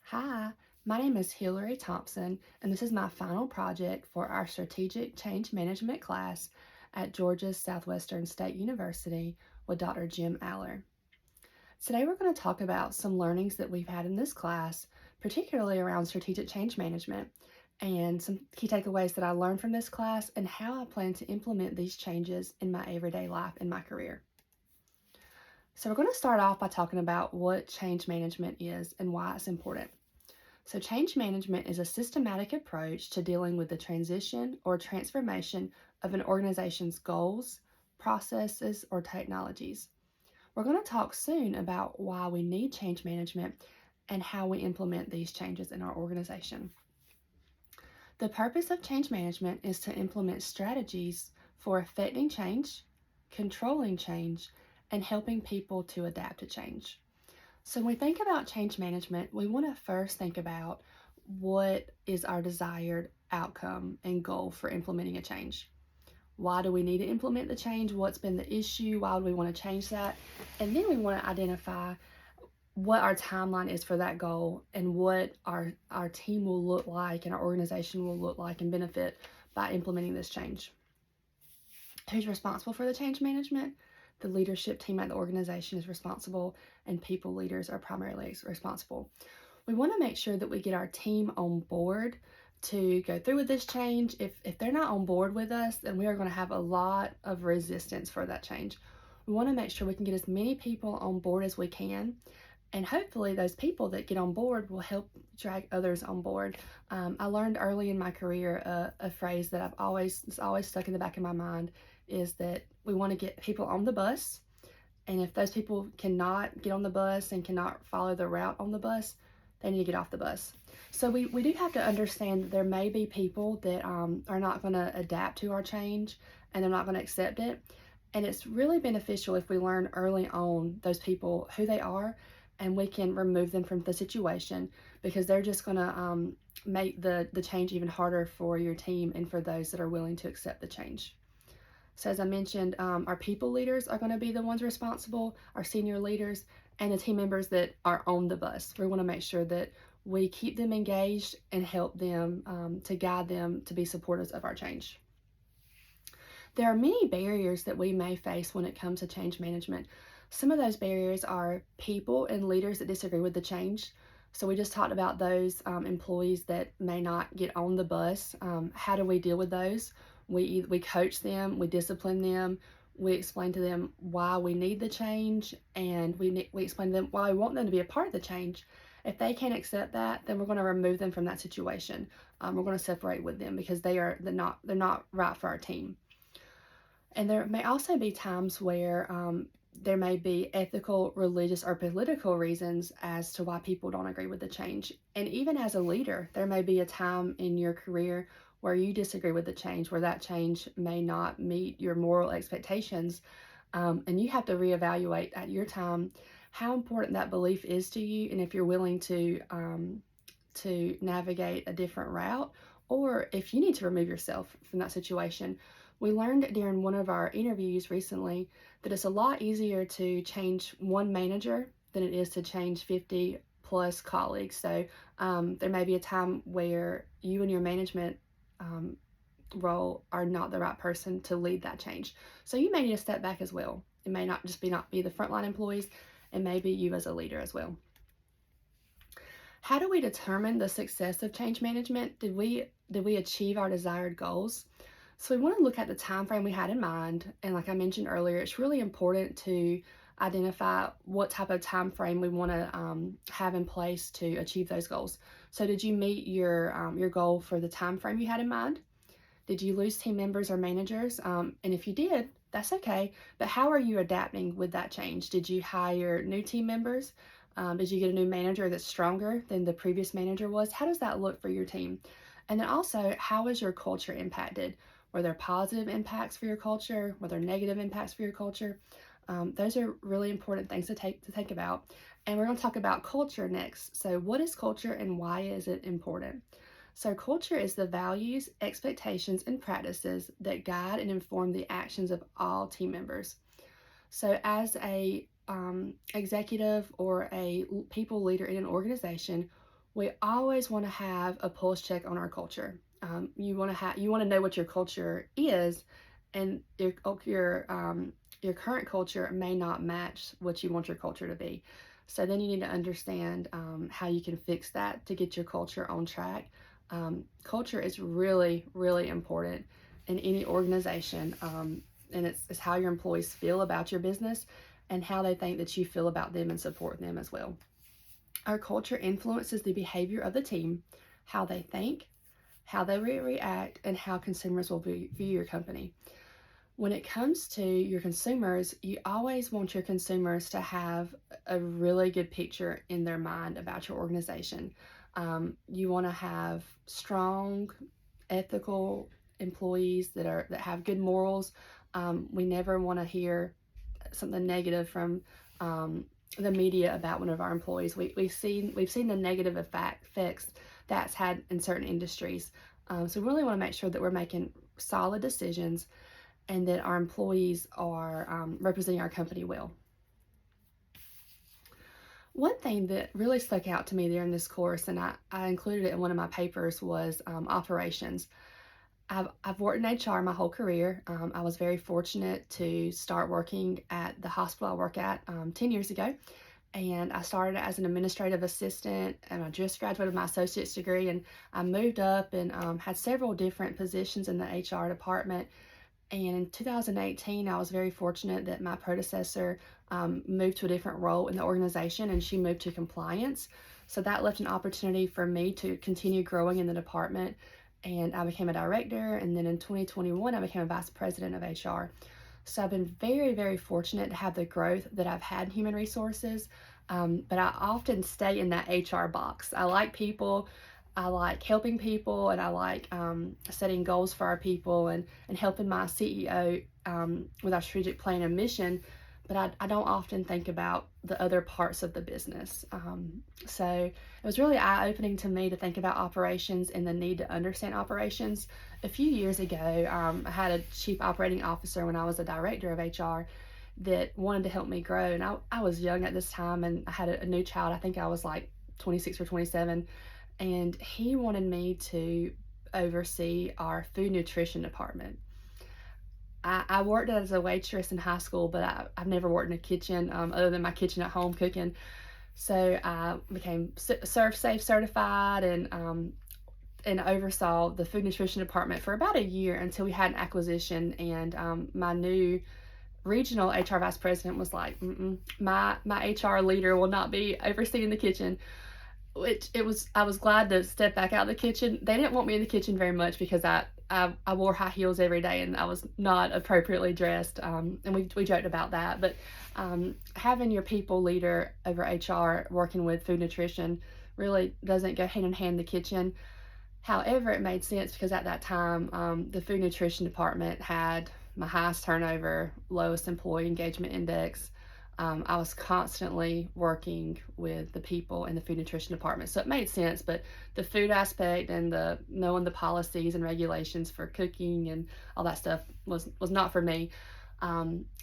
Hi, my name is Hillary Thompson, and this is my final project for our Strategic Change Management class at Georgia's Southwestern State University with Dr. Jim Aller. Today, we're going to talk about some learnings that we've had in this class, particularly around strategic change management, and some key takeaways that I learned from this class and how I plan to implement these changes in my everyday life and my career. So, we're going to start off by talking about what change management is and why it's important. So, change management is a systematic approach to dealing with the transition or transformation of an organization's goals, processes, or technologies. We're going to talk soon about why we need change management and how we implement these changes in our organization. The purpose of change management is to implement strategies for affecting change, controlling change, and helping people to adapt to change. So when we think about change management, we want to first think about what is our desired outcome and goal for implementing a change. Why do we need to implement the change? What's been the issue? Why do we want to change that? And then we want to identify what our timeline is for that goal and what our team will look like and our organization will look like and benefit by implementing this change. Who's responsible for the change management? The leadership team at the organization is responsible, and people leaders are primarily responsible. We want to make sure that we get our team on board to go through with this change. If they're not on board with us, then we are going to have a lot of resistance for that change. We want to make sure we can get as many people on board as we can, and hopefully those people that get on board will help drag others on board. I learned early in my career a phrase that it's always stuck in the back of my mind is that we want to get people on the bus, and if those people cannot get on the bus and cannot follow the route on the bus, they need to get off the bus. So we do have to understand that there may be people that are not going to adapt to our change and they're not going to accept it. And it's really beneficial if we learn early on those people who they are and we can remove them from the situation because they're just going to make the change even harder for your team and for those that are willing to accept the change. So as I mentioned, our people leaders are going to be the ones responsible, our senior leaders, and the team members that are on the bus. We want to make sure that we keep them engaged and help them to guide them to be supporters of our change. There are many barriers that we may face when it comes to change management. Some of those barriers are people and leaders that disagree with the change. So we just talked about those employees that may not get on the bus. How do we deal with those? We coach them, we discipline them, we explain to them why we need the change, and we explain to them why we want them to be a part of the change. If they can't accept that, then we're going to remove them from that situation. We're going to separate with them because they're not right for our team. And there may also be times where there may be ethical, religious, or political reasons as to why people don't agree with the change. And even as a leader, there may be a time in your career where you disagree with the change, where that change may not meet your moral expectations. And you have to reevaluate at your time how important that belief is to you and if you're willing to navigate a different route or if you need to remove yourself from that situation. We learned during one of our interviews recently that it's a lot easier to change one manager than it is to change 50 plus colleagues. So there may be a time where you and your management role are not the right person to lead that change. So you may need to step back as well. It may not be the frontline employees, and maybe you as a leader as well. How do we determine the success of change management? Did we achieve our desired goals? So we want to look at the time frame we had in mind, and like I mentioned earlier, it's really important to identify what type of time frame we want to have in place to achieve those goals. So did you meet your goal for the time frame you had in mind? Did you lose team members or managers? And if you did, that's okay. But how are you adapting with that change? Did you hire new team members? Did you get a new manager that's stronger than the previous manager was? How does that look for your team? And then also, how is your culture impacted? Were there positive impacts for your culture? Were there negative impacts for your culture? Those are really important things to think about. And we're going to talk about culture next. So what is culture and why is it important? So culture is the values, expectations, and practices that guide and inform the actions of all team members. So as a executive or a people leader in an organization, We always want to have a pulse check on our culture. You want to know what your culture is, and your current culture may not match what you want your culture to be. So then you need to understand how you can fix that to get your culture on track. Culture is really, really important in any organization, and it's how your employees feel about your business and how they think that you feel about them and support them as well. Our culture influences the behavior of the team, how they think, how they react, and how consumers will view your company. When it comes to your consumers, you always want your consumers to have a really good picture in their mind about your organization. You want to have strong, ethical employees that have good morals. We never want to hear something negative from the media about one of our employees. We've seen the negative effects that's had in certain industries. So we really want to make sure that we're making solid decisions and that our employees are representing our company well. One thing that really stuck out to me during this course, and I included it in one of my papers, was operations. I've worked in HR my whole career. I was very fortunate to start working at the hospital I work at 10 years ago. And I started as an administrative assistant, and I just graduated with my associate's degree. And I moved up and had several different positions in the HR department. And in 2018, I was very fortunate that my predecessor moved to a different role in the organization, and she moved to compliance. So that left an opportunity for me to continue growing in the department. And I became a director. And then in 2021, I became a vice president of HR. So I've been very, very fortunate to have the growth that I've had in human resources. But I often stay in that HR box. I like people. I like helping people, and I like setting goals for our people and helping my CEO with our strategic plan and mission. But I don't often think about the other parts of the business. So it was really eye-opening to me to think about operations and the need to understand operations. A few years ago, I had a chief operating officer when I was a director of HR that wanted to help me grow. And I was young at this time, and I had a new child. I think I was like 26 or 27. And he wanted me to oversee our food nutrition department. I worked as a waitress in high school, but I've never worked in a kitchen other than my kitchen at home cooking. So I became ServSafe certified and oversaw the food nutrition department for about a year until we had an acquisition. And my new regional HR vice president was like, my HR leader will not be overseeing the kitchen. I was glad to step back out of the kitchen. They didn't want me in the kitchen very much because I wore high heels every day and I was not appropriately dressed. And we joked about that. But having your people leader over HR working with food nutrition really doesn't go hand in hand in the kitchen. However, it made sense because at that time, the food nutrition department had my highest turnover, lowest employee engagement index. I was constantly working with the people in the food nutrition department, so it made sense. But the food aspect and the knowing the policies and regulations for cooking and all that stuff was not for me.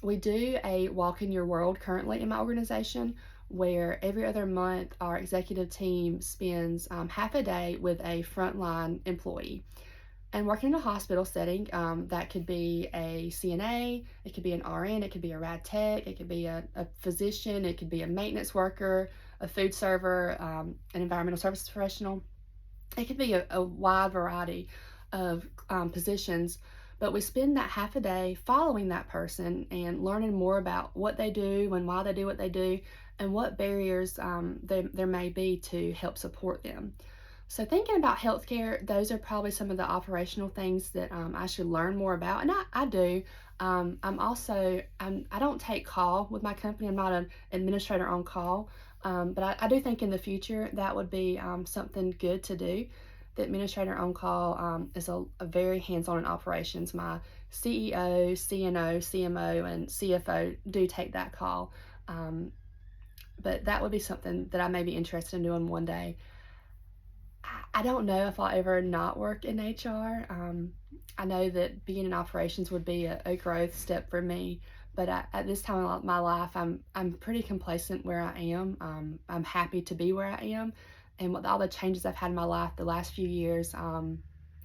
We do a walk in your world currently in my organization, where every other month our executive team spends half a day with a frontline employee. And working in a hospital setting, that could be a CNA, it could be an RN, it could be a rad tech, it could be a physician, it could be a maintenance worker, a food server, an environmental services professional. It could be a wide variety of positions, but we spend that half a day following that person and learning more about what they do and why they do what they do and what barriers there may be to help support them. So thinking about healthcare, those are probably some of the operational things that I should learn more about, and I do. I don't take call with my company. I'm not an administrator on call, but I do think in the future that would be something good to do. The administrator on call is a very hands-on in operations. My CEO, CNO, CMO, and CFO do take that call, but that would be something that I may be interested in doing one day. I don't know if I'll ever not work in HR. I know that being in operations would be a growth step for me, but at this time in my life, I'm pretty complacent where I am. I'm happy to be where I am, and with all the changes I've had in my life the last few years,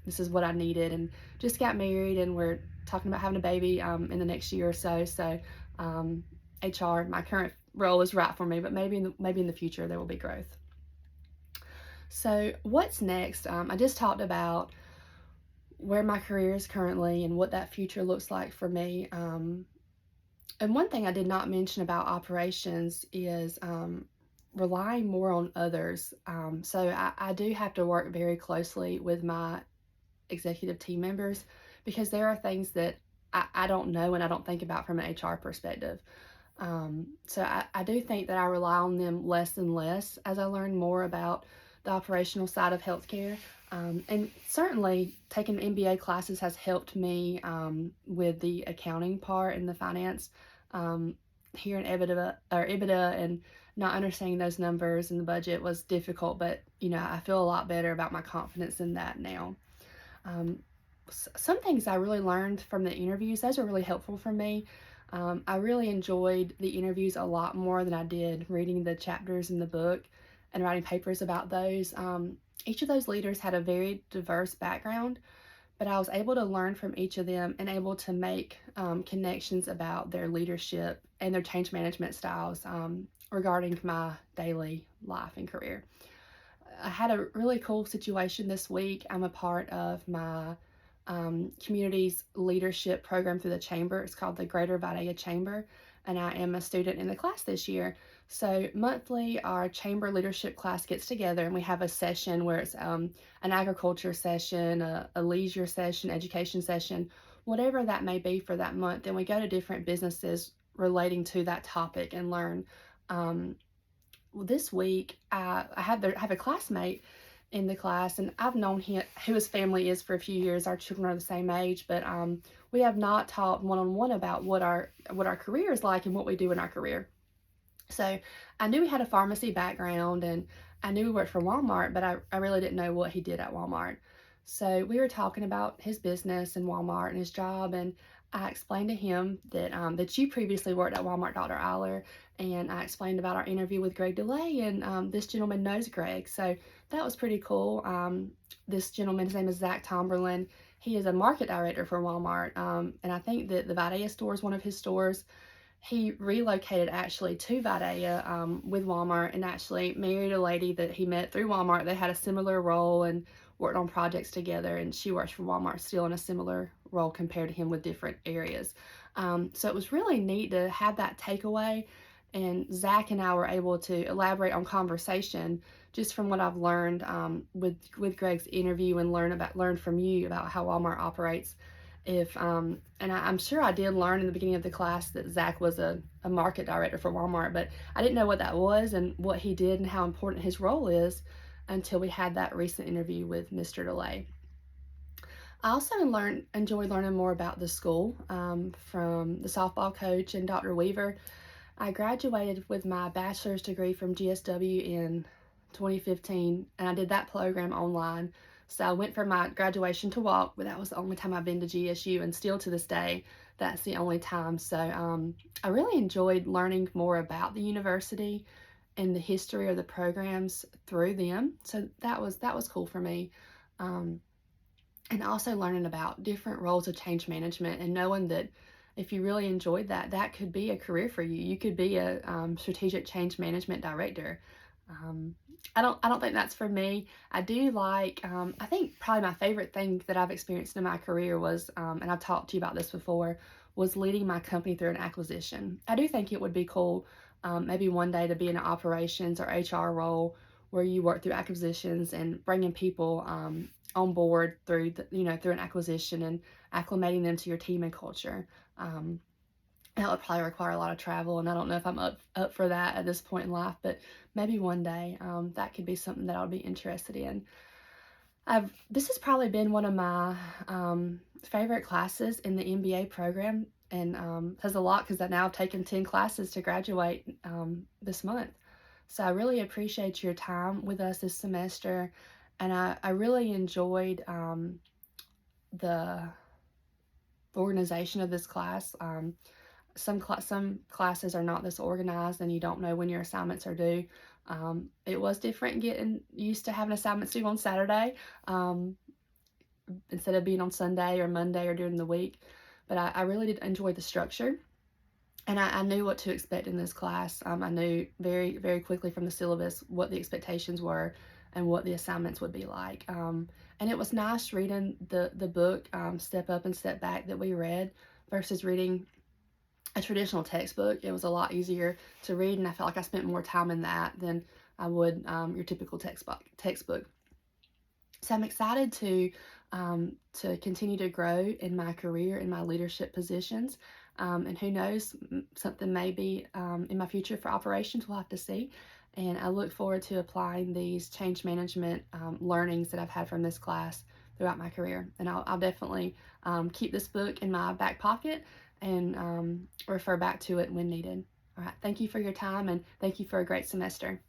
this is what I needed. And just got married, and we're talking about having a baby in the next year or so. So um, HR, my current role, is right for me, but maybe in the future there will be growth. So what's next? I just talked about where my career is currently and what that future looks like for me. And one thing I did not mention about operations is relying more on others. So I do have to work very closely with my executive team members because there are things that I don't know and I don't think about from an HR perspective. So I do think that I rely on them less and less as I learn more about the operational side of healthcare. And certainly taking MBA classes has helped me with the accounting part and the finance here in EBITDA, and not understanding those numbers and the budget was difficult, but I feel a lot better about my confidence in that now. Um, some things I really learned from the interviews, those are really helpful for me. I really enjoyed the interviews a lot more than I did reading the chapters in the book and writing papers about those. Each of those leaders had a very diverse background, but I was able to learn from each of them and able to make connections about their leadership and their change management styles regarding my daily life and career. I had a really cool situation this week. I'm a part of my community's leadership program through the chamber. It's called the Greater Vidalia Chamber, and I am a student in the class this year. So monthly, our chamber leadership class gets together, and we have a session where it's an agriculture session, a leisure session, education session, whatever that may be for that month. And we go to different businesses relating to that topic and learn. Well, this week I have a classmate in the class, and I've known him, who his family is, for a few years. Our children are the same age, but we have not talked one-on-one about what our career is like and what we do in our career. So I knew he had a pharmacy background, and I knew he worked for Walmart, but I really didn't know what he did at Walmart. So we were talking about his business and Walmart and his job, and I explained to him that you previously worked at Walmart, Dr. Eiler, and I explained about our interview with Greg DeLay, and this gentleman knows Greg, so that was pretty cool. This gentleman, his name is Zach Tomberlin. He is a market director for Walmart, and I think that the Vidalia store is one of his stores. He relocated actually to Vidalia with Walmart, and actually married a lady that he met through Walmart. They had a similar role and worked on projects together, and she works for Walmart still in a similar role compared to him with different areas. So it was really neat to have that takeaway, and Zach and I were able to elaborate on conversation just from what I've learned with Greg's interview, and learn from you about how Walmart operates. If and I'm sure I did learn in the beginning of the class that Zach was a market director for Walmart, but I didn't know what that was and what he did and how important his role is until we had that recent interview with Mr. DeLay. I also enjoyed learning more about the school from the softball coach and Dr. Weaver. I graduated with my bachelor's degree from GSW in 2015, and I did that program online. So I went for my graduation to walk, but that was the only time I've been to GSU, and still to this day, that's the only time. So I really enjoyed learning more about the university and the history of the programs through them. So that was cool for me. And also learning about different roles of change management, and knowing that if you really enjoyed that, that could be a career for you. You could be a strategic change management director. I don't think that's for me. I do like, I think probably my favorite thing that I've experienced in my career was, and I've talked to you about this before, was leading my company through an acquisition. I do think it would be cool, maybe one day, to be in an operations or HR role where you work through acquisitions and bringing people on board through through an acquisition and acclimating them to your team and culture. That would probably require a lot of travel, and I don't know if I'm up for that at this point in life, but maybe one day that could be something that I would be interested in. This has probably been one of my favorite classes in the MBA program, and says a lot because I now have taken 10 classes to graduate this month. So I really appreciate your time with us this semester, and I really enjoyed the organization of this class. Some classes are not this organized, and you don't know when your assignments are due. It was different getting used to having assignments due on Saturday um, instead of being on Sunday or Monday or during the week, but I really did enjoy the structure. And I knew what to expect in this class. I knew very, very quickly from the syllabus what the expectations were and what the assignments would be like. And it was nice reading the book, Step Up and Step Back, that we read versus reading a traditional textbook. It was a lot easier to read, and I felt like I spent more time in that than I would your typical textbook. So I'm excited to continue to grow in my career, in my leadership positions, and who knows, something may be in my future for operations. We'll have to see. And I look forward to applying these change management learnings that I've had from this class throughout my career. And I'll definitely keep this book in my back pocket and refer back to it when needed. All right. Thank you for your time, and thank you for a great semester.